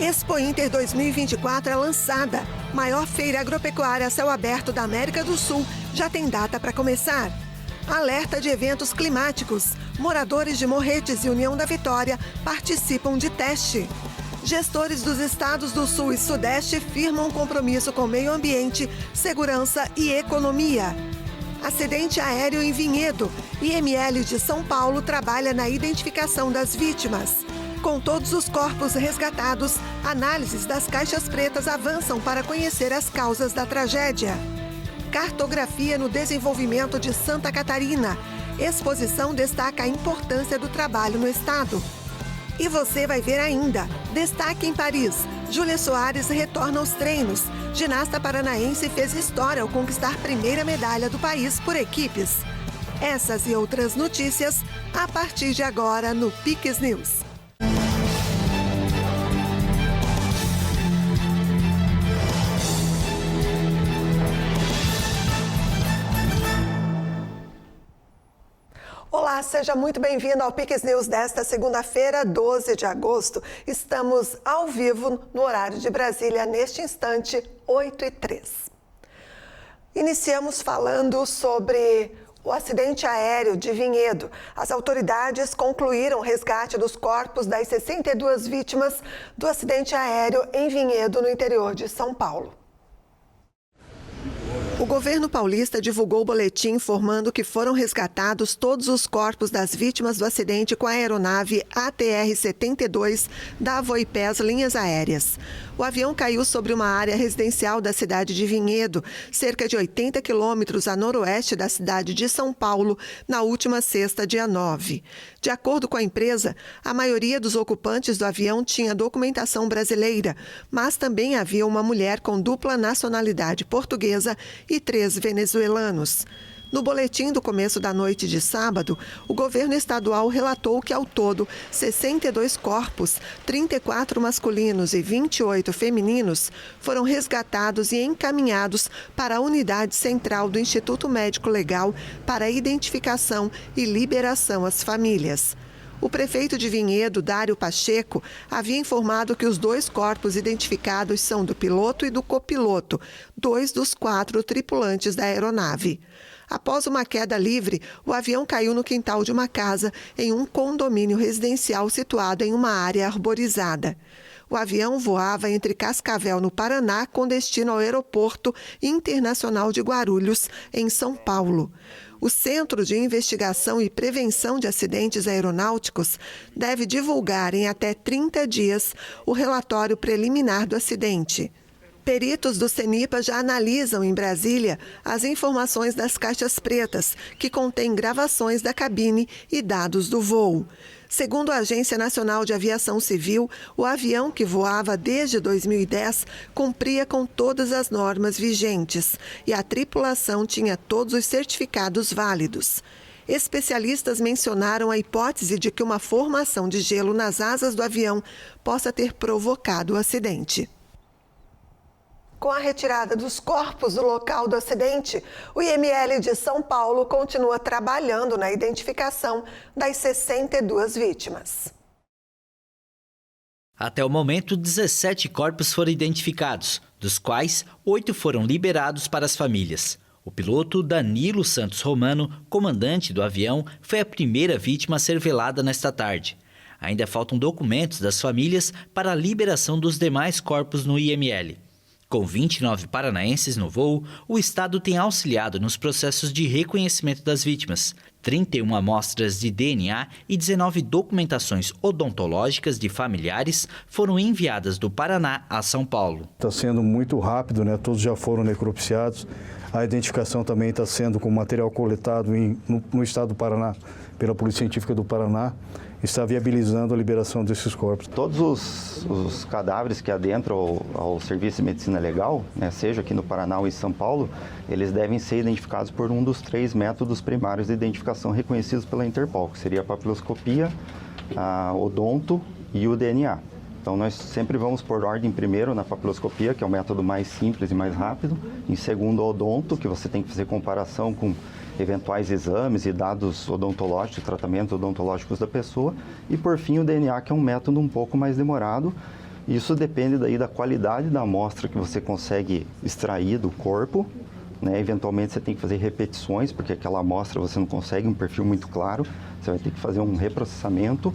Expo Inter 2024 é lançada. Maior feira agropecuária a céu aberto da América do Sul já tem data para começar. Alerta de eventos climáticos. Moradores de Morretes e União da Vitória participam de teste. Gestores dos estados do Sul e Sudeste firmam compromisso com meio ambiente, segurança e economia. Acidente aéreo em Vinhedo. IML de São Paulo trabalha na identificação das vítimas. Com todos os corpos resgatados, análises das caixas pretas avançam para conhecer as causas da tragédia. Cartografia no desenvolvimento de Santa Catarina. Exposição destaca a importância do trabalho no estado. E você vai ver ainda. Destaque em Paris. Júlia Soares retorna aos treinos. Ginasta paranaense fez história ao conquistar primeira medalha do país por equipes. Essas e outras notícias a partir de agora no Piques News. Olá, seja muito bem-vindo ao Piques News desta segunda-feira, 12 de agosto. Estamos ao vivo no horário de Brasília, neste instante, 8h03. Iniciamos falando sobre o acidente aéreo de Vinhedo. As autoridades concluíram o resgate dos corpos das 62 vítimas do acidente aéreo em Vinhedo, no interior de São Paulo. O governo paulista divulgou o boletim informando que foram resgatados todos os corpos das vítimas do acidente com a aeronave ATR-72 da Voipés Linhas Aéreas. O avião caiu sobre uma área residencial da cidade de Vinhedo, cerca de 80 quilômetros a noroeste da cidade de São Paulo, na última sexta, dia 9. De acordo com a empresa, a maioria dos ocupantes do avião tinha documentação brasileira, mas também havia uma mulher com dupla nacionalidade portuguesa e 3 venezuelanos. No boletim do começo da noite de sábado, o governo estadual relatou que, ao todo, 62 corpos, 34 masculinos e 28 femininos, foram resgatados e encaminhados para a unidade central do Instituto Médico Legal para identificação e liberação às famílias. O prefeito de Vinhedo, Dário Pacheco, havia informado que os 2 corpos identificados são do piloto e do copiloto, 2 dos 4 tripulantes da aeronave. Após uma queda livre, o avião caiu no quintal de uma casa em um condomínio residencial situado em uma área arborizada. O avião voava entre Cascavel, no Paraná, com destino ao Aeroporto Internacional de Guarulhos, em São Paulo. O Centro de Investigação e Prevenção de Acidentes Aeronáuticos deve divulgar em até 30 dias o relatório preliminar do acidente. Peritos do CENIPA já analisam em Brasília as informações das caixas pretas, que contêm gravações da cabine e dados do voo. Segundo a Agência Nacional de Aviação Civil, o avião, que voava desde 2010, cumpria com todas as normas vigentes e a tripulação tinha todos os certificados válidos. Especialistas mencionaram a hipótese de que uma formação de gelo nas asas do avião possa ter provocado o acidente. Com a retirada dos corpos do local do acidente, o IML de São Paulo continua trabalhando na identificação das 62 vítimas. Até o momento, 17 corpos foram identificados, dos quais 8 foram liberados para as famílias. O piloto Danilo Santos Romano, comandante do avião, foi a primeira vítima a ser velada nesta tarde. Ainda faltam documentos das famílias para a liberação dos demais corpos no IML. Com 29 paranaenses no voo, o Estado tem auxiliado nos processos de reconhecimento das vítimas. 31 amostras de DNA e 19 documentações odontológicas de familiares foram enviadas do Paraná a São Paulo. Está sendo muito rápido, né? Todos já foram necropsiados. A identificação também está sendo com material coletado no estado do Paraná, pela Polícia Científica do Paraná. Está viabilizando a liberação desses corpos. Todos os cadáveres que adentram ao Serviço de Medicina Legal, né, seja aqui no Paraná ou em São Paulo, eles devem ser identificados por um dos 3 métodos primários de identificação reconhecidos pela Interpol, que seria a papiloscopia, a odonto e o DNA. Então, nós sempre vamos por ordem primeiro na papiloscopia, que é o método mais simples e mais rápido. Em segundo, o odonto, que você tem que fazer comparação com eventuais exames e dados odontológicos, tratamentos odontológicos da pessoa. E, por fim, o DNA, que é um método um pouco mais demorado, Isso depende daí da qualidade da amostra que você consegue extrair do corpo, né? Eventualmente você tem que fazer repetições, porque aquela amostra você não consegue um perfil muito claro, você vai ter que fazer um reprocessamento.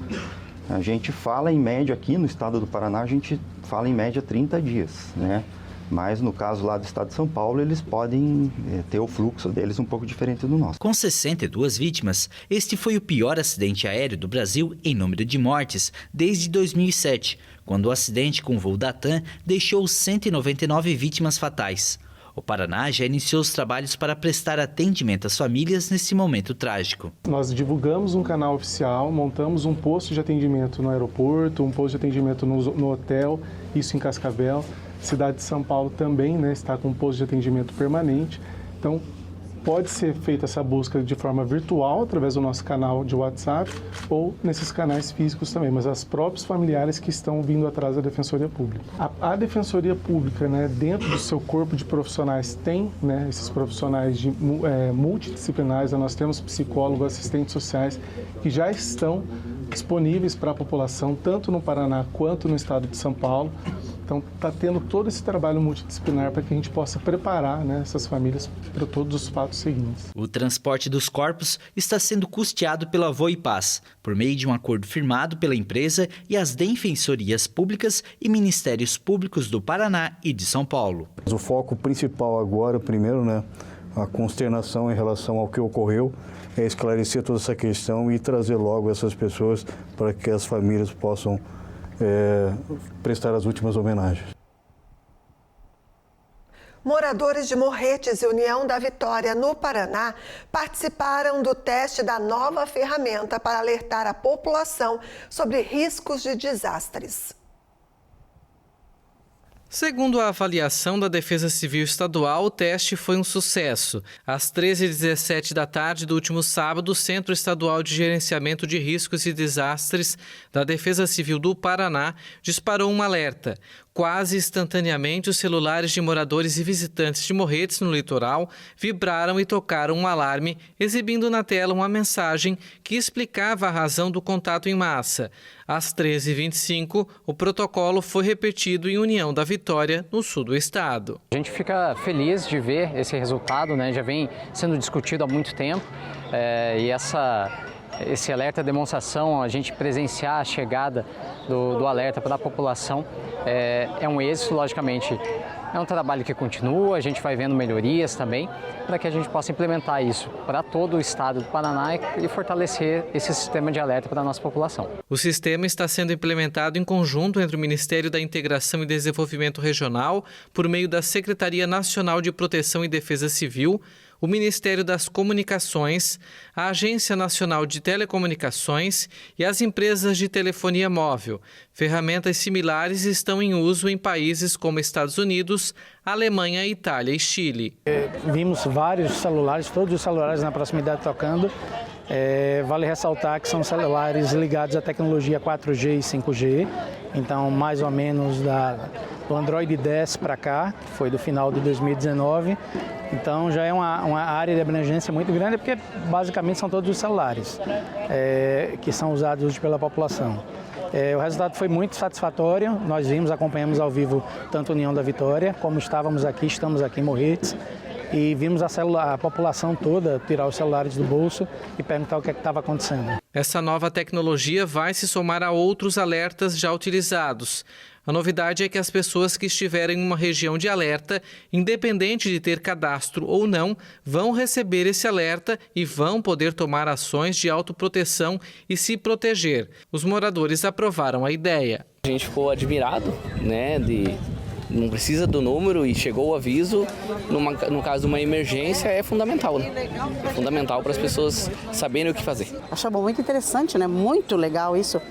A gente fala em média aqui no estado do Paraná, a gente fala em média 30 dias, né? Mas no caso lá do estado de São Paulo, eles podem ter o fluxo deles um pouco diferente do nosso. Com 62 vítimas, este foi o pior acidente aéreo do Brasil em número de mortes desde 2007, quando o acidente com o voo da TAM deixou 199 vítimas fatais. O Paraná já iniciou os trabalhos para prestar atendimento às famílias nesse momento trágico. Nós divulgamos um canal oficial, montamos um posto de atendimento no aeroporto, um posto de atendimento no hotel, isso em Cascavel. Cidade de São Paulo também, né, está com um posto de atendimento permanente. Então, pode ser feita essa busca de forma virtual, através do nosso canal de WhatsApp, ou nesses canais físicos também, mas as próprios familiares que estão vindo atrás da Defensoria Pública. A Defensoria Pública, né, dentro do seu corpo de profissionais, tem, né, esses profissionais multidisciplinares. Nós temos psicólogos, assistentes sociais, que já estão disponíveis para a população, tanto no Paraná quanto no estado de São Paulo. Então, está tendo todo esse trabalho multidisciplinar para que a gente possa preparar, né, essas famílias para todos os fatos seguintes. O transporte dos corpos está sendo custeado pela Voipaz, por meio de um acordo firmado pela empresa e as defensorias públicas e ministérios públicos do Paraná e de São Paulo. O foco principal agora, primeiro, né, a consternação em relação ao que ocorreu, é esclarecer toda essa questão e trazer logo essas pessoas para que as famílias possam prestar as últimas homenagens. Moradores de Morretes e União da Vitória, no Paraná, participaram do teste da nova ferramenta para alertar a população sobre riscos de desastres. Segundo a avaliação da Defesa Civil Estadual, o teste foi um sucesso. Às 13h17 da tarde do último sábado, o Centro Estadual de Gerenciamento de Riscos e Desastres da Defesa Civil do Paraná disparou um alerta. Quase instantaneamente, os celulares de moradores e visitantes de Morretes, no litoral, vibraram e tocaram um alarme, exibindo na tela uma mensagem que explicava a razão do contato em massa. Às 13h25, o protocolo foi repetido em União da Vitória, no sul do estado. A gente fica feliz de ver esse resultado, né? Já vem sendo discutido há muito tempo e esse alerta demonstração, a gente presenciar a chegada do alerta para a população é um êxito, logicamente. É um trabalho que continua, a gente vai vendo melhorias também, para que a gente possa implementar isso para todo o estado do Paraná e fortalecer esse sistema de alerta para a nossa população. O sistema está sendo implementado em conjunto entre o Ministério da Integração e Desenvolvimento Regional, por meio da Secretaria Nacional de Proteção e Defesa Civil, o Ministério das Comunicações, a Agência Nacional de Telecomunicações e as empresas de telefonia móvel. Ferramentas similares estão em uso em países como Estados Unidos, Alemanha, Itália e Chile. Vimos vários celulares, todos os celulares na proximidade tocando. Vale ressaltar que são celulares ligados à tecnologia 4G e 5G, então mais ou menos do Android 10 para cá, que foi do final de 2019, então já é uma área de abrangência muito grande, porque basicamente são todos os celulares que são usados hoje pela população. O resultado foi muito satisfatório, nós acompanhamos ao vivo tanto a União da Vitória, como estamos aqui em Morretes, e vimos a população toda tirar os celulares do bolso e perguntar o que estava acontecendo. Essa nova tecnologia vai se somar a outros alertas já utilizados. A novidade é que as pessoas que estiverem em uma região de alerta, independente de ter cadastro ou não, vão receber esse alerta e vão poder tomar ações de autoproteção e se proteger. Os moradores aprovaram a ideia. A gente ficou admirado, né, não precisa do número e chegou o aviso, no caso de uma emergência, é fundamental, né? É fundamental para as pessoas saberem o que fazer. Achamos muito interessante, né? Muito legal isso,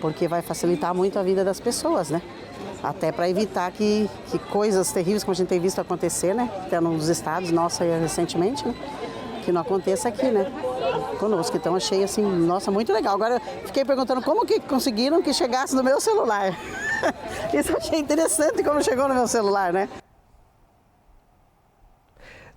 porque vai facilitar muito a vida das pessoas, né? Até para evitar que coisas terríveis como a gente tem visto acontecer, né? Até nos estados, nossa, recentemente, né? Que não aconteça aqui, né? Conosco. Então achei assim, nossa, muito legal. Agora fiquei perguntando como que conseguiram que chegasse no meu celular. Isso eu achei interessante como chegou no meu celular, né?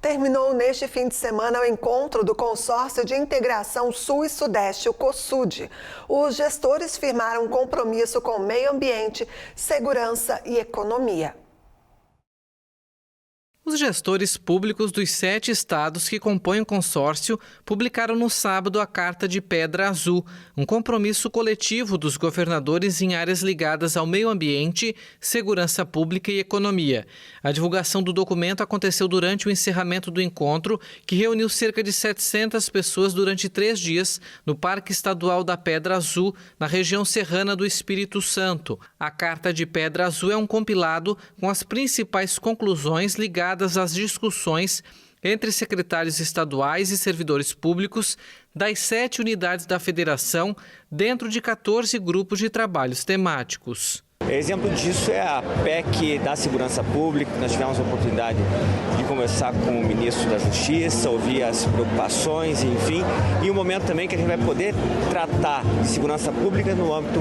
Terminou neste fim de semana o encontro do Consórcio de Integração Sul e Sudeste, o COSUD. Os gestores firmaram um compromisso com o meio ambiente, segurança e economia. Os gestores públicos dos 7 estados que compõem o consórcio publicaram no sábado a Carta de Pedra Azul, um compromisso coletivo dos governadores em áreas ligadas ao meio ambiente, segurança pública e economia. A divulgação do documento aconteceu durante o encerramento do encontro, que reuniu cerca de 700 pessoas durante 3 dias no Parque Estadual da Pedra Azul, na região serrana do Espírito Santo. A Carta de Pedra Azul é um compilado com as principais conclusões ligadas às discussões entre secretários estaduais e servidores públicos das 7 unidades da federação, dentro de 14 grupos de trabalhos temáticos. Exemplo disso é a PEC da segurança pública. Nós tivemos a oportunidade de conversar com o ministro da Justiça, ouvir as preocupações, enfim, e um momento também que a gente vai poder tratar de segurança pública no âmbito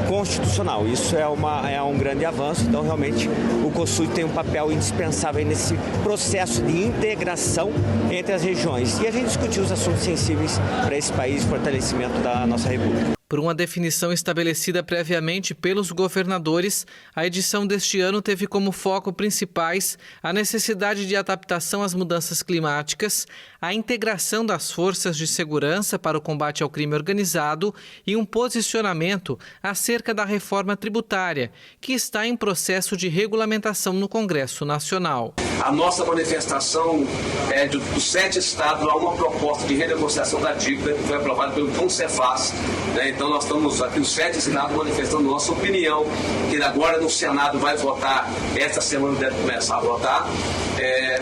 constitucional. Isso é um grande avanço, então realmente o COSUD tem um papel indispensável nesse processo de integração entre as regiões. E a gente discutiu os assuntos sensíveis para esse país, fortalecimento da nossa República. Por uma definição estabelecida previamente pelos governadores, a edição deste ano teve como foco principais a necessidade de adaptação às mudanças climáticas, a integração das forças de segurança para o combate ao crime organizado e um posicionamento acerca da reforma tributária, que está em processo de regulamentação no Congresso Nacional. A nossa manifestação é dos 7 estados, há uma proposta de renegociação da dívida que foi aprovada pelo CONCEFAS, né? Então nós estamos aqui, os 7 estados, manifestando nossa opinião, que agora no Senado vai votar, esta semana deve começar a votar,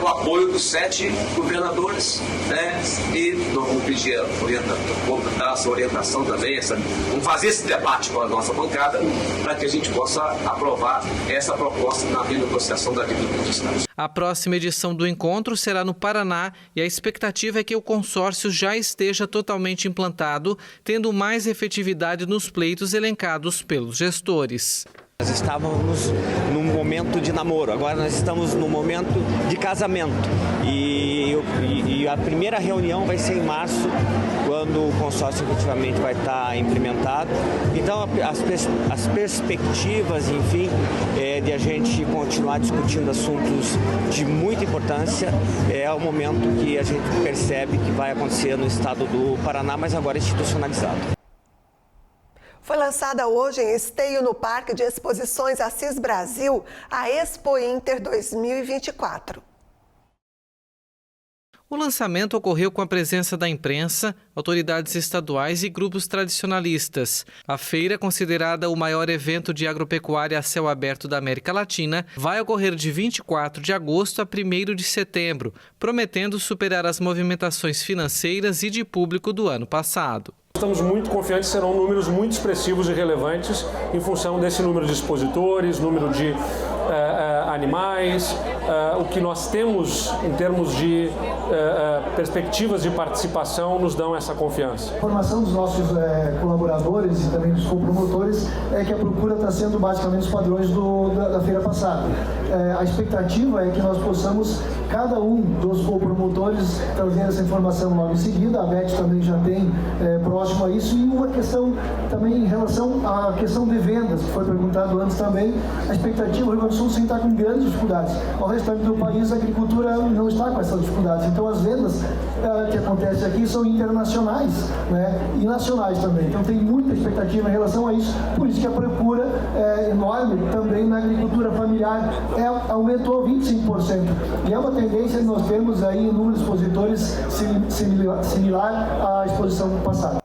o apoio dos 7 governadores, né? E nós vamos pedir dar essa orientação também, vamos fazer esse debate com a nossa bancada, para que a gente possa aprovar essa proposta na renegociação da dívida dos estados. A próxima edição do encontro será no Paraná e a expectativa é que o consórcio já esteja totalmente implantado, tendo mais efetividade nos pleitos elencados pelos gestores. Nós estávamos num momento de namoro, agora nós estamos no momento de casamento. E a primeira reunião vai ser em março, quando o consórcio efetivamente vai estar implementado. Então, as perspectivas, enfim, de a gente continuar discutindo assuntos de muita importância, é o momento que a gente percebe que vai acontecer no estado do Paraná, mas agora institucionalizado. Foi lançada hoje em Esteio, no Parque de Exposições Assis Brasil, a Expo Inter 2024. O lançamento ocorreu com a presença da imprensa, autoridades estaduais e grupos tradicionalistas. A feira, considerada o maior evento de agropecuária a céu aberto da América Latina, vai ocorrer de 24 de agosto a 1º de setembro, prometendo superar as movimentações financeiras e de público do ano passado. Estamos muito confiantes que serão números muito expressivos e relevantes em função desse número de expositores, número de animais, o que nós temos em termos de perspectivas de participação nos dão essa confiança. A formação dos nossos colaboradores e também dos copromotores é que a procura está sendo basicamente os padrões da feira passada. A expectativa é que nós possamos, cada um dos copromotores, trazer essa informação logo em seguida. A Beth também já tem próximo a isso. E uma questão também em relação à questão de vendas, que foi perguntado antes também. A expectativa, o Rio Grande do Sul sim está com grandes dificuldades. Ao restante do país, a agricultura não está com essas dificuldades. Então, as vendas que acontecem aqui são internacionais, né, e nacionais também. Então, tem muita expectativa em relação a isso. Por isso que a procura é enorme também na agricultura familiar. Aumentou 25%. E é uma tendência que nós temos aí em número de expositores similar à exposição passada.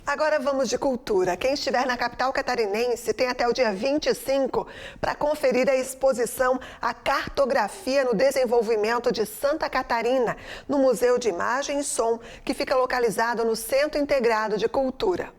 Agora vamos de cultura. Quem estiver na capital catarinense tem até o dia 25 para conferir a exposição A Cartografia no Desenvolvimento de Santa Catarina, no Museu de Imagem e Som, que fica localizado no Centro Integrado de Cultura.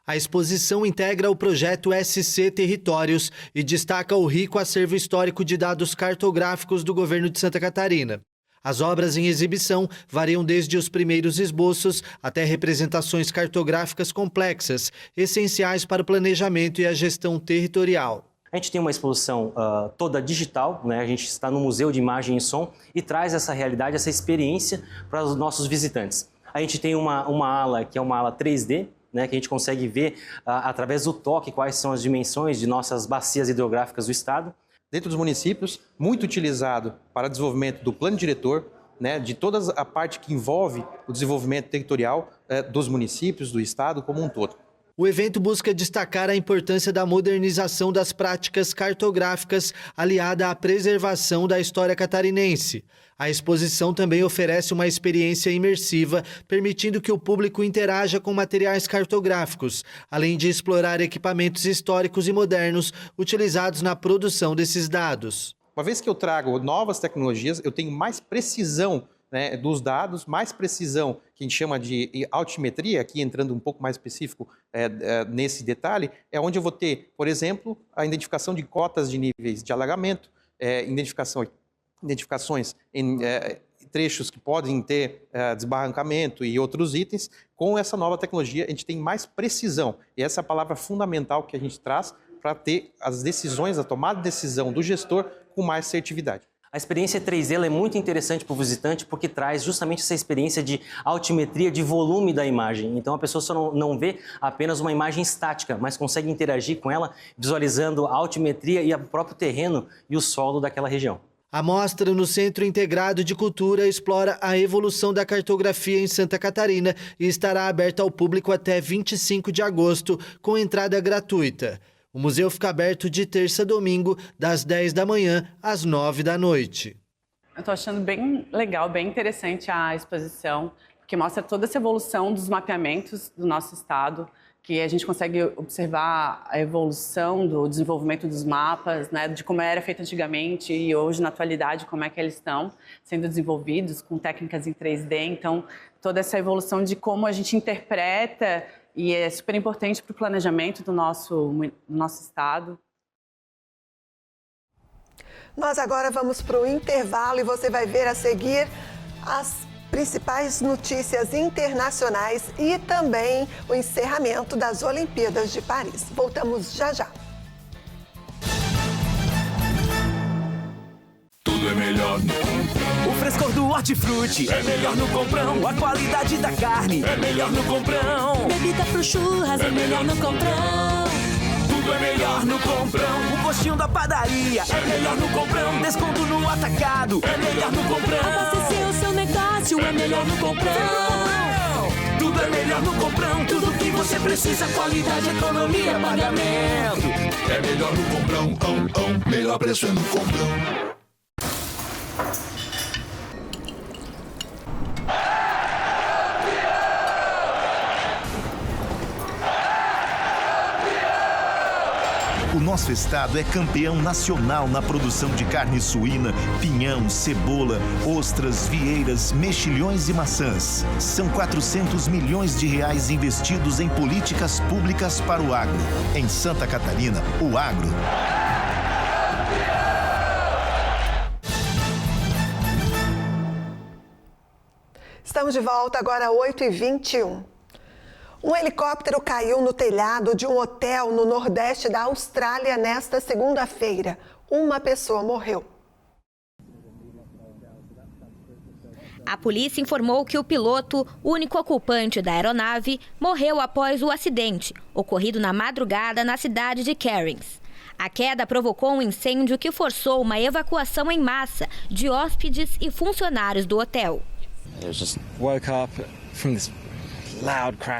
A exposição integra o projeto SC Territórios e destaca o rico acervo histórico de dados cartográficos do governo de Santa Catarina. As obras em exibição variam desde os primeiros esboços até representações cartográficas complexas, essenciais para o planejamento e a gestão territorial. A gente tem uma exposição toda digital, né? A gente está no Museu de Imagem e Som e traz essa realidade, essa experiência para os nossos visitantes. A gente tem uma ala que é uma ala 3D, né? Que a gente consegue ver através do toque quais são as dimensões de nossas bacias hidrográficas do estado. Dentro dos municípios, muito utilizado para desenvolvimento do plano diretor, né, de toda a parte que envolve o desenvolvimento territorial dos municípios, do estado como um todo. O evento busca destacar a importância da modernização das práticas cartográficas aliada à preservação da história catarinense. A exposição também oferece uma experiência imersiva, permitindo que o público interaja com materiais cartográficos, além de explorar equipamentos históricos e modernos utilizados na produção desses dados. Uma vez que eu trago novas tecnologias, eu tenho mais precisão, né, dos dados, mais precisão, que a gente chama de altimetria, aqui entrando um pouco mais específico nesse detalhe, é onde eu vou ter, por exemplo, a identificação de cotas de níveis de alagamento, identificações em trechos que podem ter desbarrancamento e outros itens. Com essa nova tecnologia, a gente tem mais precisão, e essa é a palavra fundamental que a gente traz para ter as decisões, a tomada de decisão do gestor com mais assertividade. A experiência 3D é muito interessante para o visitante porque traz justamente essa experiência de altimetria, de volume da imagem. Então a pessoa só não vê apenas uma imagem estática, mas consegue interagir com ela visualizando a altimetria e o próprio terreno e o solo daquela região. A mostra no Centro Integrado de Cultura explora a evolução da cartografia em Santa Catarina e estará aberta ao público até 25 de agosto, com entrada gratuita. O museu fica aberto de terça a domingo, das 10 da manhã às 9 da noite. Eu estou achando bem legal, bem interessante a exposição, porque mostra toda essa evolução dos mapeamentos do nosso estado, que a gente consegue observar a evolução do desenvolvimento dos mapas, né, de como era feito antigamente e hoje, na atualidade, como é que eles estão sendo desenvolvidos com técnicas em 3D. Então, toda essa evolução de como a gente interpreta, e é super importante para o planejamento do nosso estado. Nós agora vamos para o intervalo e você vai ver a seguir as principais notícias internacionais e também o encerramento das Olimpíadas de Paris. Voltamos já já. Tudo é melhor no Comprão. O frescor do hortifruti é melhor no Comprão. A qualidade da carne é melhor no Comprão. Bebida pro churras é melhor no Comprão. Tudo é melhor no Comprão. O postinho da padaria é melhor no Comprão. Desconto no atacado é melhor no Comprão. Abastecer o seu negócio é melhor no Comprão. Tudo é melhor no Comprão. Tudo que você precisa, qualidade, economia, pagamento. É melhor no Comprão. Melhor preço é no Comprão. O nosso estado é campeão nacional na produção de carne suína, pinhão, cebola, ostras, vieiras, mexilhões e maçãs. São 400 milhões de reais investidos em políticas públicas para o agro. Em Santa Catarina, o agro. Estamos de volta agora, 8h21. Um helicóptero caiu no telhado de um hotel no nordeste da Austrália nesta segunda-feira. Uma pessoa morreu. A polícia informou que o piloto, único ocupante da aeronave, morreu após o acidente, ocorrido na madrugada na cidade de Cairns. A queda provocou um incêndio que forçou uma evacuação em massa de hóspedes e funcionários do hotel.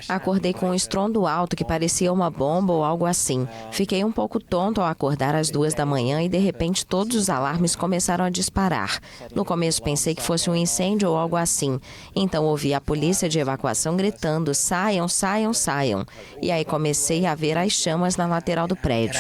Acordei com um estrondo alto que parecia uma bomba ou algo assim. Fiquei um pouco tonto ao acordar às 2 da manhã e de repente todos os alarmes começaram a disparar. No começo pensei que fosse um incêndio ou algo assim. Então ouvi a polícia de evacuação gritando: saiam, saiam, saiam. E aí comecei a ver as chamas na lateral do prédio.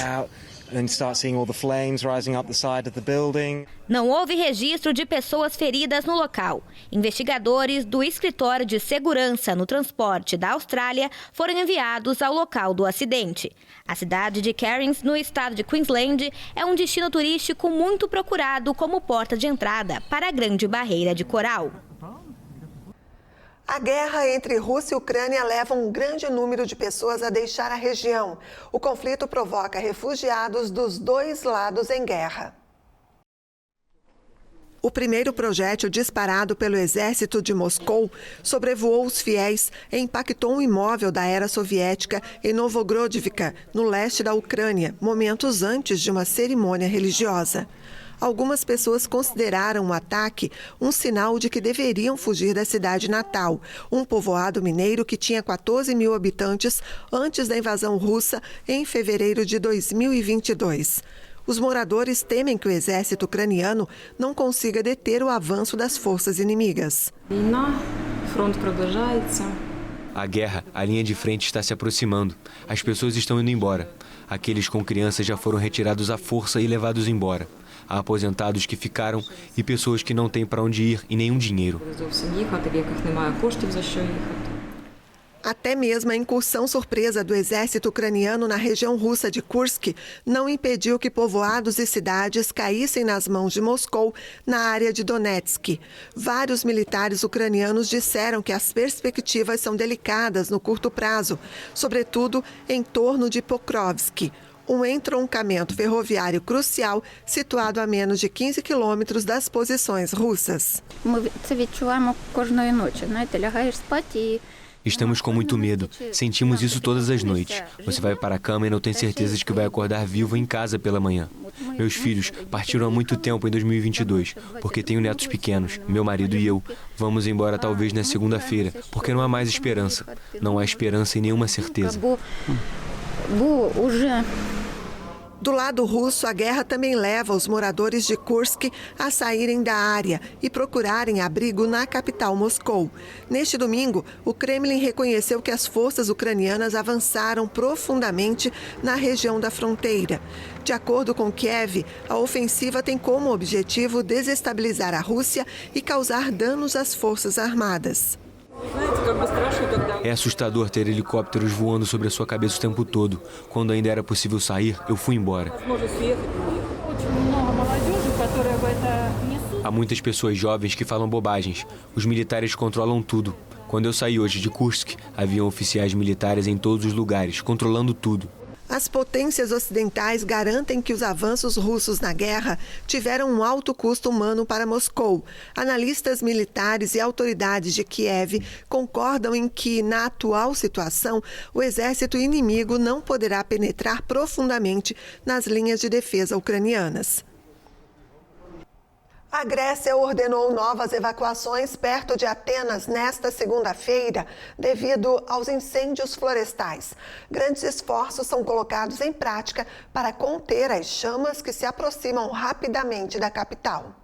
Não houve registro de pessoas feridas no local. Investigadores do Escritório de Segurança no Transporte da Austrália foram enviados ao local do acidente. A cidade de Cairns, no estado de Queensland, é um destino turístico muito procurado como porta de entrada para a Grande Barreira de Coral. A guerra entre Rússia e Ucrânia leva um grande número de pessoas a deixar a região. O conflito provoca refugiados dos dois lados em guerra. O primeiro projétil disparado pelo exército de Moscou sobrevoou os fiéis e impactou um imóvel da era soviética em Novogrodivka, no leste da Ucrânia, momentos antes de uma cerimônia religiosa. Algumas pessoas consideraram o ataque um sinal de que deveriam fugir da cidade natal, um povoado mineiro que tinha 14 mil habitantes antes da invasão russa em fevereiro de 2022. Os moradores temem que o exército ucraniano não consiga deter o avanço das forças inimigas. A guerra, a linha de frente está se aproximando. As pessoas estão indo embora. Aqueles com crianças já foram retirados à força e levados embora. Há aposentados que ficaram e pessoas que não têm para onde ir e nenhum dinheiro. Até mesmo a incursão surpresa do exército ucraniano na região russa de Kursk não impediu que povoados e cidades caíssem nas mãos de Moscou na área de Donetsk. Vários militares ucranianos disseram que as perspectivas são delicadas no curto prazo, sobretudo em torno de Pokrovsk, um entroncamento ferroviário crucial situado a menos de 15 quilômetros das posições russas. Estamos com muito medo. Sentimos isso todas as noites. Você vai para a cama e não tem certeza de que vai acordar vivo em casa pela manhã. Meus filhos partiram há muito tempo em 2022, porque tenho netos pequenos. Meu marido e eu vamos embora talvez na segunda-feira, porque não há mais esperança. Não há esperança e nenhuma certeza. Do lado russo, a guerra também leva os moradores de Kursk a saírem da área e procurarem abrigo na capital Moscou. Neste domingo, o Kremlin reconheceu que as forças ucranianas avançaram profundamente na região da fronteira. De acordo com Kiev, a ofensiva tem como objetivo desestabilizar a Rússia e causar danos às forças armadas. É assustador ter helicópteros voando sobre a sua cabeça o tempo todo. Quando ainda era possível sair, eu fui embora. Há muitas pessoas jovens que falam bobagens. Os militares controlam tudo. Quando eu saí hoje de Kursk, haviam oficiais militares em todos os lugares, controlando tudo. As potências ocidentais garantem que os avanços russos na guerra tiveram um alto custo humano para Moscou. Analistas militares e autoridades de Kiev concordam em que, na atual situação, o exército inimigo não poderá penetrar profundamente nas linhas de defesa ucranianas. A Grécia ordenou novas evacuações perto de Atenas nesta segunda-feira, devido aos incêndios florestais. Grandes esforços são colocados em prática para conter as chamas que se aproximam rapidamente da capital.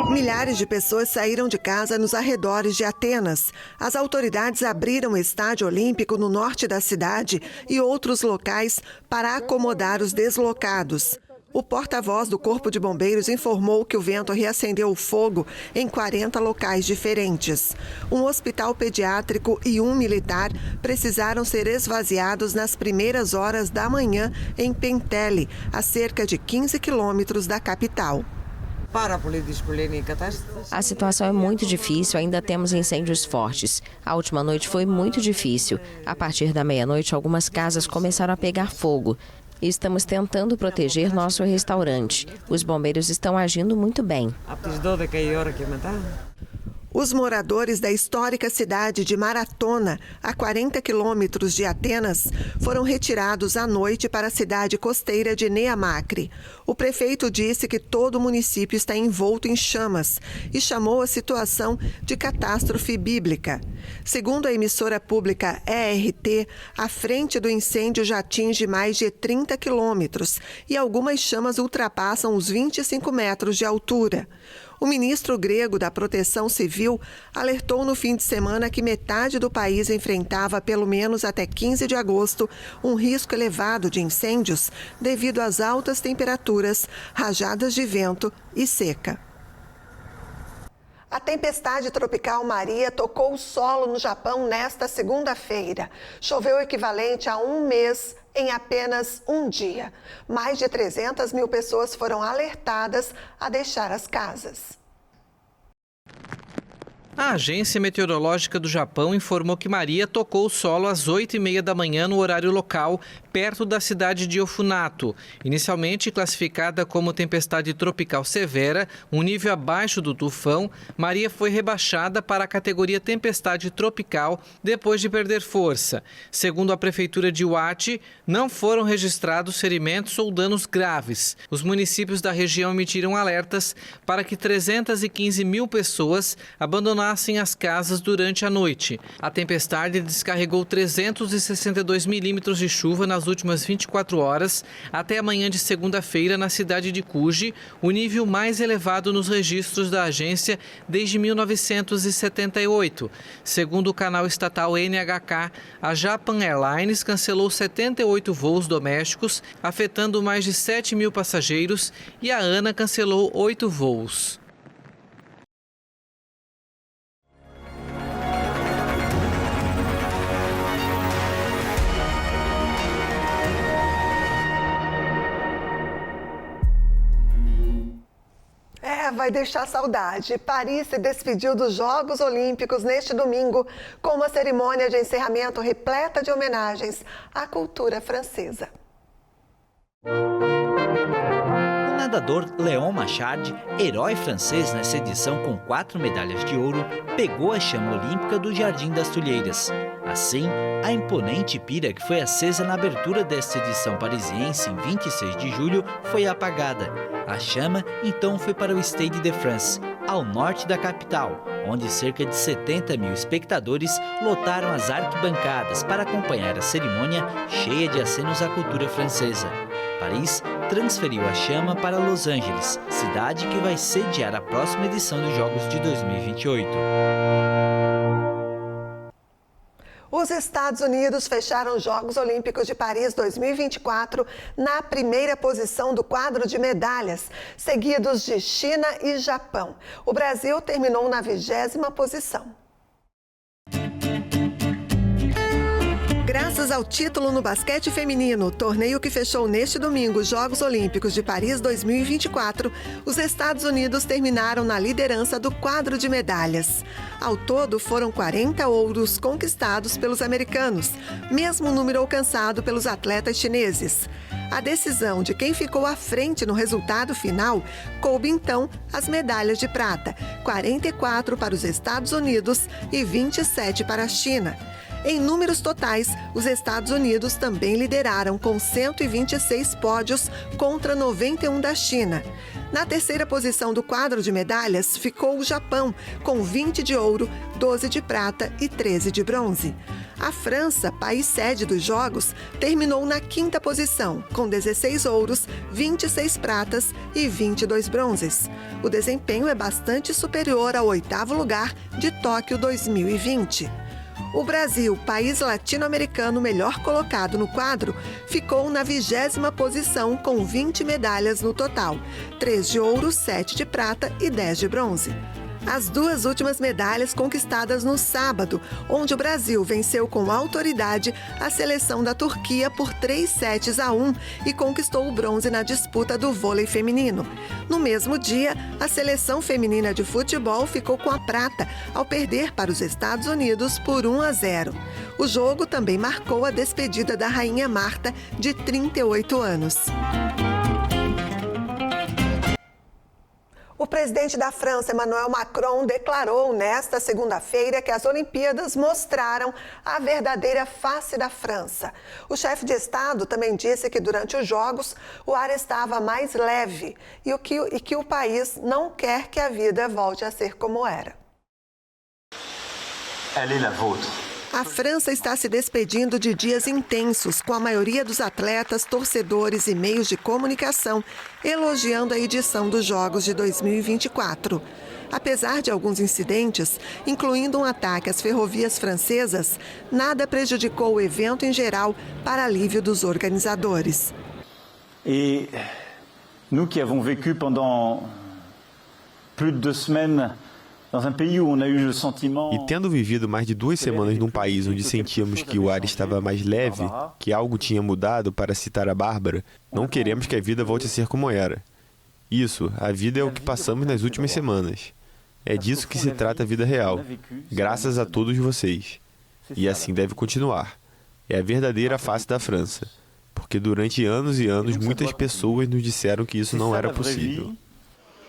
Milhares de pessoas saíram de casa nos arredores de Atenas. As autoridades abriram o estádio olímpico no norte da cidade e outros locais para acomodar os deslocados. O porta-voz do Corpo de Bombeiros informou que o vento reacendeu o fogo em 40 locais diferentes. Um hospital pediátrico e um militar precisaram ser esvaziados nas primeiras horas da manhã em Penteli, a cerca de 15 quilômetros da capital. A situação é muito difícil, ainda temos incêndios fortes. A última noite foi muito difícil. A partir da meia-noite, algumas casas começaram a pegar fogo. Estamos tentando proteger nosso restaurante. Os bombeiros estão agindo muito bem. Os moradores da histórica cidade de Maratona, a 40 quilômetros de Atenas, foram retirados à noite para a cidade costeira de Neamakri. O prefeito disse que todo o município está envolto em chamas e chamou a situação de catástrofe bíblica. Segundo a emissora pública ERT, a frente do incêndio já atinge mais de 30 quilômetros e algumas chamas ultrapassam os 25 metros de altura. O ministro grego da Proteção Civil alertou no fim de semana que metade do país enfrentava, pelo menos até 15 de agosto, um risco elevado de incêndios devido às altas temperaturas, rajadas de vento e seca. A tempestade tropical Maria tocou o solo no Japão nesta segunda-feira. Choveu o equivalente a um mês em apenas um dia. Mais de 300 mil pessoas foram alertadas a deixar as casas. A Agência Meteorológica do Japão informou que Maria tocou o solo às 8h30 da manhã no horário local, perto da cidade de Ofunato. Inicialmente classificada como tempestade tropical severa, um nível abaixo do tufão, Maria foi rebaixada para a categoria tempestade tropical depois de perder força. Segundo a Prefeitura de Iwate, não foram registrados ferimentos ou danos graves. Os municípios da região emitiram alertas para que 315 mil pessoas abandonassem as casas durante a noite. A tempestade descarregou 362 milímetros de chuva nas últimas 24 horas até a manhã de segunda-feira na cidade de Kuji, o nível mais elevado nos registros da agência desde 1978. Segundo o canal estatal NHK, a Japan Airlines cancelou 78 voos domésticos, afetando mais de 7 mil passageiros, e a ANA cancelou 8 voos. Vai deixar saudade. Paris se despediu dos Jogos Olímpicos neste domingo com uma cerimônia de encerramento repleta de homenagens à cultura francesa. O nadador Léon Machard, herói francês nessa edição com 4 medalhas de ouro, pegou a chama olímpica do Jardim das Tulheiras. Assim, a imponente pira que foi acesa na abertura desta edição parisiense em 26 de julho foi apagada. A chama, então, foi para o Stade de France, ao norte da capital, onde cerca de 70 mil espectadores lotaram as arquibancadas para acompanhar a cerimônia cheia de acenos à cultura francesa. Paris transferiu a chama para Los Angeles, cidade que vai sediar a próxima edição dos Jogos de 2028. Os Estados Unidos fecharam os Jogos Olímpicos de Paris 2024 na primeira posição do quadro de medalhas, seguidos de China e Japão. O Brasil terminou na 20ª posição. Graças ao título no basquete feminino, torneio que fechou neste domingo os Jogos Olímpicos de Paris 2024, os Estados Unidos terminaram na liderança do quadro de medalhas. Ao todo, foram 40 ouros conquistados pelos americanos, mesmo número alcançado pelos atletas chineses. A decisão de quem ficou à frente no resultado final coube então as medalhas de prata, 44 para os Estados Unidos e 27 para a China. Em números totais, os Estados Unidos também lideraram com 126 pódios contra 91 da China. Na terceira posição do quadro de medalhas ficou o Japão, com 20 de ouro, 12 de prata e 13 de bronze. A França, país sede dos Jogos, terminou na 5ª posição, com 16 ouros, 26 pratas e 22 bronzes. O desempenho é bastante superior ao 8º lugar de Tóquio 2020. O Brasil, país latino-americano melhor colocado no quadro, ficou na 20ª posição com 20 medalhas no total, 3 de ouro, 7 de prata e 10 de bronze. As duas últimas medalhas conquistadas no sábado, onde o Brasil venceu com autoridade a seleção da Turquia por 3-1 e conquistou o bronze na disputa do vôlei feminino. No mesmo dia, a seleção feminina de futebol ficou com a prata ao perder para os Estados Unidos por 1-0. O jogo também marcou a despedida da rainha Marta, de 38 anos. O presidente da França, Emmanuel Macron, declarou nesta segunda-feira que as Olimpíadas mostraram a verdadeira face da França. O chefe de Estado também disse que durante os Jogos o ar estava mais leve e que o país não quer que a vida volte a ser como era. Elle est la vôtre. A França está se despedindo de dias intensos, com a maioria dos atletas, torcedores e meios de comunicação elogiando a edição dos Jogos de 2024. Apesar de alguns incidentes, incluindo um ataque às ferrovias francesas, nada prejudicou o evento em geral para alívio dos organizadores. Et nous qui avons vécu pendant plus de 2 semaines E tendo vivido mais de 2 semanas num país onde sentíamos que o ar estava mais leve, que algo tinha mudado, para citar a Bárbara, não queremos que a vida volte a ser como era. Isso, a vida é o que passamos nas últimas semanas. É disso que se trata a vida real, graças a todos vocês. E assim deve continuar. É a verdadeira face da França. Porque durante anos e anos, muitas pessoas nos disseram que isso não era possível.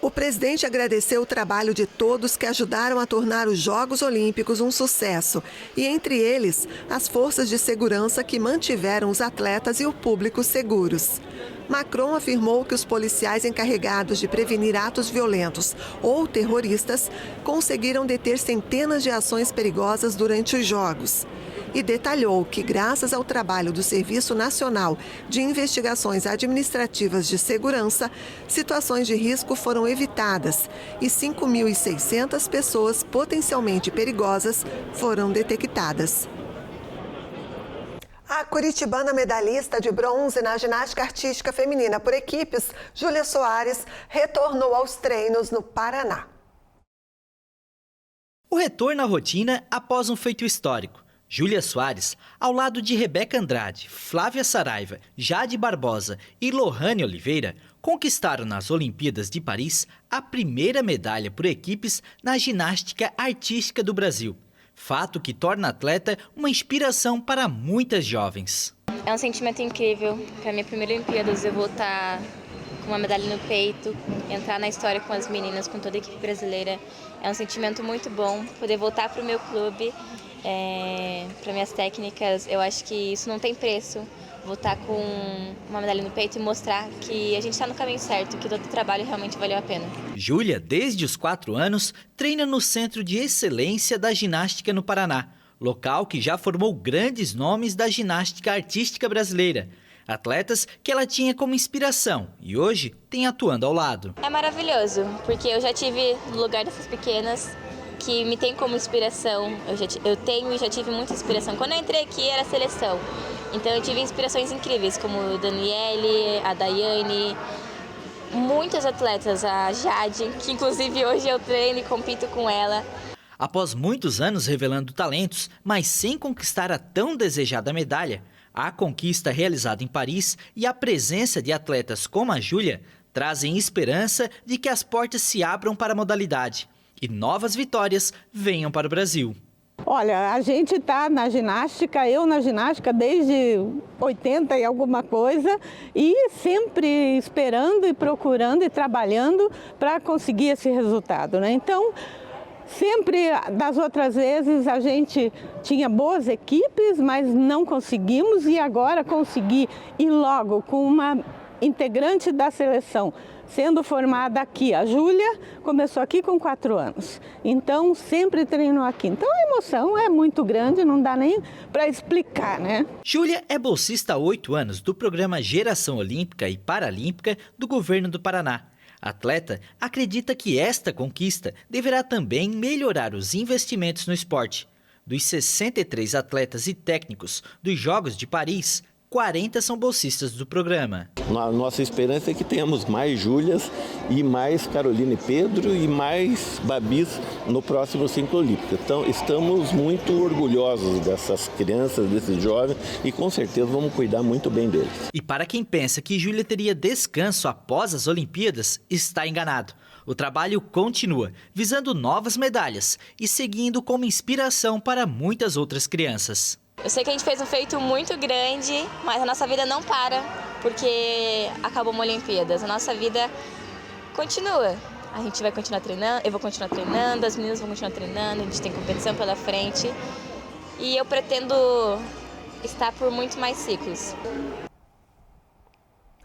O presidente agradeceu o trabalho de todos que ajudaram a tornar os Jogos Olímpicos um sucesso, e entre eles, as forças de segurança que mantiveram os atletas e o público seguros. Macron afirmou que os policiais encarregados de prevenir atos violentos ou terroristas conseguiram deter centenas de ações perigosas durante os Jogos. E detalhou que, graças ao trabalho do Serviço Nacional de Investigações Administrativas de Segurança, situações de risco foram evitadas e 5.600 pessoas potencialmente perigosas foram detectadas. A curitibana medalhista de bronze na ginástica artística feminina por equipes, Júlia Soares, retornou aos treinos no Paraná. O retorno à rotina após um feito histórico. Júlia Soares, ao lado de Rebeca Andrade, Flávia Saraiva, Jade Barbosa e Lohane Oliveira, conquistaram nas Olimpíadas de Paris a primeira medalha por equipes na ginástica artística do Brasil. Fato que torna a atleta uma inspiração para muitas jovens. É um sentimento incrível. Para a minha primeira Olimpíadas eu vou estar com uma medalha no peito, entrar na história com as meninas, com toda a equipe brasileira. É um sentimento muito bom poder voltar para o meu clube. Para minhas técnicas, eu acho que isso não tem preço. Voltar com uma medalha no peito e mostrar que a gente está no caminho certo, que todo o trabalho realmente valeu a pena. Júlia, desde os 4 anos, treina no Centro de Excelência da Ginástica no Paraná, local que já formou grandes nomes da ginástica artística brasileira. Atletas que ela tinha como inspiração e hoje tem atuando ao lado. É maravilhoso, porque eu já tive no lugar dessas pequenas que me tem como inspiração. Eu tenho e já tive muita inspiração. Quando eu entrei aqui era a seleção, então eu tive inspirações incríveis, como a Daniele, a Daiane, muitas atletas, a Jade, que inclusive hoje eu treino e compito com ela. Após muitos anos revelando talentos, mas sem conquistar a tão desejada medalha, a conquista realizada em Paris e a presença de atletas como a Júlia trazem esperança de que as portas se abram para a modalidade e novas vitórias venham para o Brasil. Olha, a gente está na ginástica, eu na ginástica desde 80 e alguma coisa, e sempre esperando e procurando e trabalhando para conseguir esse resultado, né? Então, sempre das outras vezes a gente tinha boas equipes, mas não conseguimos, e agora consegui ir logo com uma integrante da seleção sendo formada aqui. A Júlia começou aqui com 4 anos, então sempre treinou aqui. Então a emoção é muito grande, não dá nem para explicar, né? Júlia é bolsista há 8 anos do programa Geração Olímpica e Paralímpica do Governo do Paraná. A atleta acredita que esta conquista deverá também melhorar os investimentos no esporte. Dos 63 atletas e técnicos dos Jogos de Paris, 40 são bolsistas do programa. A nossa esperança é que tenhamos mais Júlias e mais Caroline Pedro e mais Babis no próximo ciclo olímpico. Então, estamos muito orgulhosos dessas crianças, desses jovens, e com certeza vamos cuidar muito bem deles. E para quem pensa que Júlia teria descanso após as Olimpíadas, está enganado. O trabalho continua, visando novas medalhas e seguindo como inspiração para muitas outras crianças. Eu sei que a gente fez um feito muito grande, mas a nossa vida não para, porque acabou uma Olimpíadas. A nossa vida continua. A gente vai continuar treinando, eu vou continuar treinando, as meninas vão continuar treinando, a gente tem competição pela frente. E eu pretendo estar por muito mais ciclos.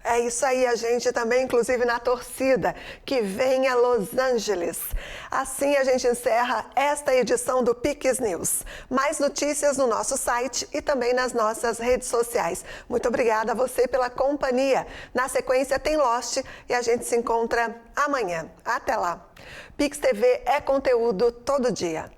É isso aí, a gente também, inclusive na torcida, que venha Los Angeles. Assim a gente encerra esta edição do Pix News. Mais notícias no nosso site e também nas nossas redes sociais. Muito obrigada a você pela companhia. Na sequência tem Lost e a gente se encontra amanhã. Até lá. Pix TV é conteúdo todo dia.